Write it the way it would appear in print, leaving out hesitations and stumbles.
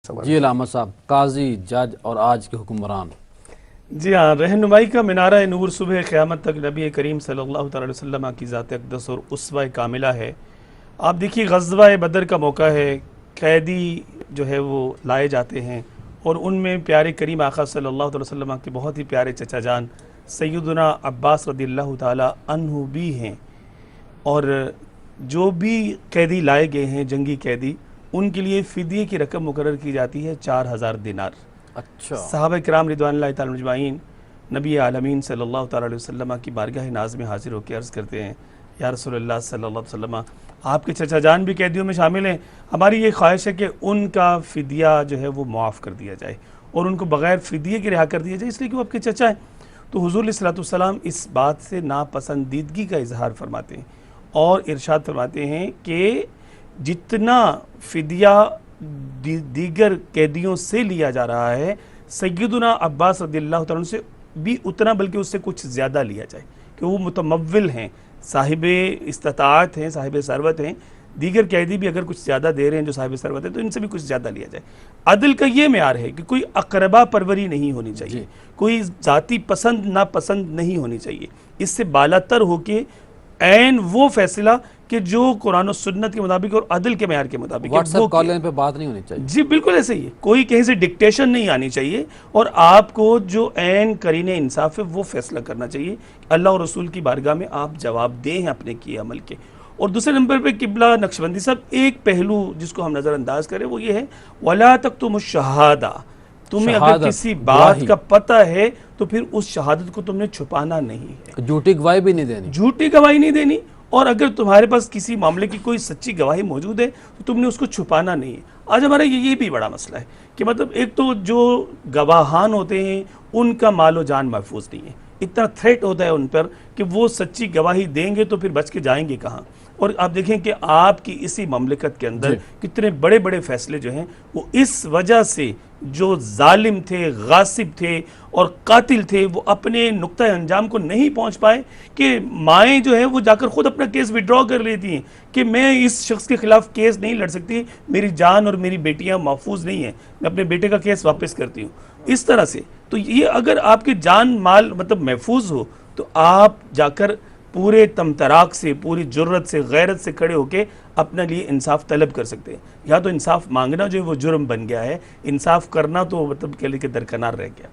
जी अलामा साहब, काजी, जज और आज के हुक्मरान। जी हाँ, रहनुमाई का मीनारा नूर सुबह क़यामत तक नबी करीम सल्लल्लाहु अलैहि वसल्लम की ज़ात अक़दस और उस्वा कामिला है। आप देखिए, ग़ज़वा बदर का मौका है, कैदी जो है वो लाए जाते हैं और उनमें प्यारे करीम आका सल्लल्लाहु अलैहि वसल्लम के बहुत ही प्यारे चचा जान सैयदना अब्बास रज़ियल्लाहु ताला अन्हु भी हैं। और जो भी कैदी लाए गए हैं, जंगी कैदी, उनके लिए फ़िदिये की रकम मुकर्रर की जाती है 4000 दिनार। अच्छा। सहाबा किराम रिदवानुल्लाहि तआला अजमाइन नबी आलमीन सल्लल्लाहु अलैहि वसल्लम की बारगाह नाज में हाजिर होकर अर्ज़ करते हैं, या रसूलल्लाह सल्लल्लाहु अलैहि वसल्लम, आपके चचा जान भी कैदियों में शामिल हैं, हमारी ये ख्वाहिश है कि उनका फ़िदिया जो है वो मुआफ़ कर दिया जाए और उनको बग़ैर फ़िदिये के रिहा कर दिया जाए, इसलिए कि वो आपके चचा हैं। तो हुज़ूर अलैहिस्सलातु वस्सलाम इस बात से नापसंदीदगी का इजहार फरमाते हैं और इरशाद फरमाते हैं कि जितना फ़िदिया दीगर कैदियों से लिया जा रहा है, सैयदना अब्बास रज़ियल्लाहु तआला से भी उतना, बल्कि उससे कुछ ज़्यादा लिया जाए, कि वो मुतमव्विल हैं, साहिब इस्तिताअत हैं, साहिब सरवत हैं। दीगर कैदी भी अगर कुछ ज़्यादा दे रहे हैं जो साहिब सरवत है, तो इनसे भी कुछ ज़्यादा लिया जाए। अदल का ये मेयार है कि कोई अकरबा परवरी नहीं होनी चाहिए, कोई ज़ाती पसंद नापसंद नहीं होनी चाहिए। इससे बालातर होके ऐन वो फैसला कि जो कुरान और सुन्नत के मुताबिक और अदल के मेयार के मुताबिक, व्हाट्सएप कॉल पे बात नहीं होनी चाहिए। जी बिल्कुल ऐसे ही है, कोई कहीं से डिक्टेशन नहीं आनी चाहिए और आपको जो ऐन करीने इंसाफ है वो फैसला करना चाहिए। अल्लाह और रसूल की बारगाह में आप जवाब दें हैं अपने किए अमल के। और दूसरे नंबर पे किबला नक्शबंदी साहब, एक पहलू जिसको हम नज़रअंदाज करें वो ये है, वला तक्तुमुश शहादा, तुम्हें अगर किसी बात का पता है तो फिर उस शहादत को तुमने छुपाना नहीं है, झूठी गवाही भी नहीं देनी, झूठी गवाही नहीं देनी। और अगर तुम्हारे पास किसी मामले की कोई सच्ची गवाही मौजूद है तो तुमने उसको छुपाना नहीं है। आज हमारा ये भी बड़ा मसला है कि मतलब एक तो जो गवाहान होते हैं उनका मालो जान महफूज नहीं है, इतना थ्रेट होता है उन पर कि वो सच्ची गवाही देंगे तो फिर बच के जाएंगे कहाँ। और आप देखें कि आपकी इसी ममलिकत के अंदर कितने बड़े बड़े फैसले जो हैं वो इस वजह से जो जालिम थे, गासिब थे और कातिल थे, वो अपने नुक्ता अंजाम को नहीं पहुंच पाए कि माएँ जो है वो जाकर खुद अपना केस विड्रॉ कर लेती हैं कि मैं इस शख्स के खिलाफ केस नहीं लड़ सकती, मेरी जान और मेरी बेटियां महफूज नहीं हैं, मैं अपने बेटे का केस वापस करती हूँ। इस तरह से तो ये अगर आपके जान माल मतलब महफूज हो तो आप जाकर पूरे तमतराक से, पूरी जुर्रत से, गैरत से खड़े होके अपने लिए इंसाफ तलब कर सकते हैं। या तो इंसाफ मांगना जो है वो जुर्म बन गया है, इंसाफ करना तो मतलब कह लीजिए दरकिनार रह गया।